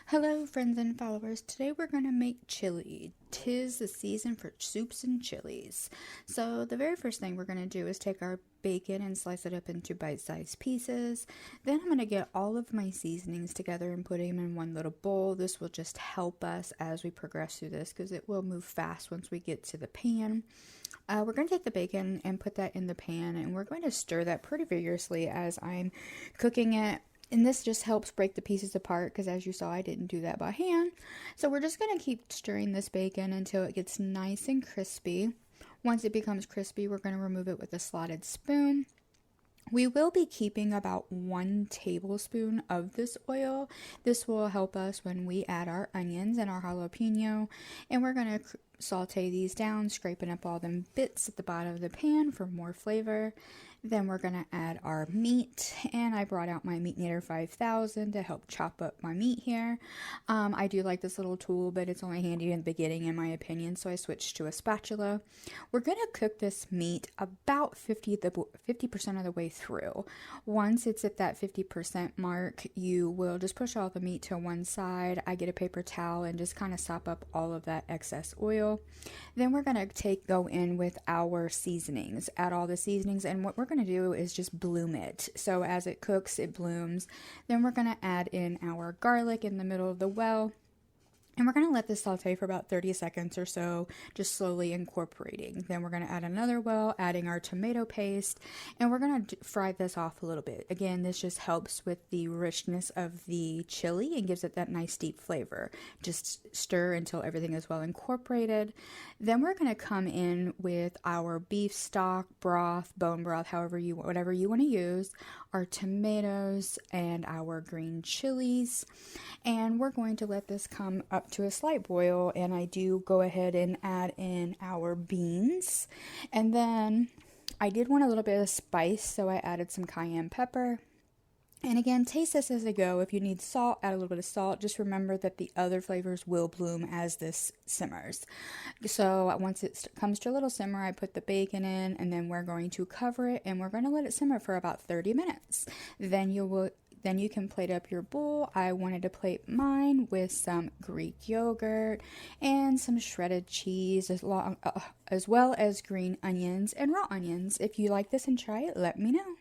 Hello, friends and followers. Today we're going to make chili. 'Tis the season for soups and chilies. So, the very first thing we're going to do is take our bacon and slice it up into bite-sized pieces. Then I'm going to get all of my seasonings together and put them in one little bowl. This will just help us as we progress through this because it will move fast once we get to the pan. We're going to take the bacon and put that in the pan, and we're going to stir that pretty vigorously as I'm cooking it. And this just helps break the pieces apart because, as you saw, I didn't do that by hand. So we're just going to keep stirring this bacon until it gets nice and crispy. Once it becomes crispy, we're going to remove it with a slotted spoon. We will be keeping about 1 tablespoon of this oil. This will help us when we add our onions and our jalapeno. And we're going to saute these down, scraping up all them bits at the bottom of the pan for more flavor. Then we're going to add our meat, and I brought out my Meat Knitter 5000 to help chop up my meat here. I do like this little tool, but it's only handy in the beginning in my opinion, so I switched to a spatula. We're going to cook this meat about 50% of the way through. Once it's at that 50% mark, you will just push all the meat to one side. I get a paper towel and just kind of sop up all of that excess oil. Then we're going to go in with our seasonings, add all the seasonings, and what we're going to do is just bloom it. So as it cooks, it blooms. Then we're going to add in our garlic in the middle of the well. And we're going to let this saute for about 30 seconds or so, just slowly incorporating. Then we're going to add another well, adding our tomato paste, and we're going to fry this off a little bit. Again, this just helps with the richness of the chili and gives it that nice deep flavor. Just stir until everything is well incorporated. Then we're going to come in with our beef stock, broth, bone broth, whatever you want to use, our tomatoes, and our green chilies. And we're going to let this come up to a slight boil, and I do go ahead and add in our beans. And then I did want a little bit of spice, so I added some cayenne pepper. And again, taste this as I go. If you need salt, add a little bit of salt. Just remember that the other flavors will bloom as this simmers. So once it comes to a little simmer, I put the bacon in, and then we're going to cover it, and we're going to let it simmer for about 30 minutes. Then you can plate up your bowl. I wanted to plate mine with some Greek yogurt and some shredded cheese, as well as green onions and raw onions. If you like this and try it, let me know.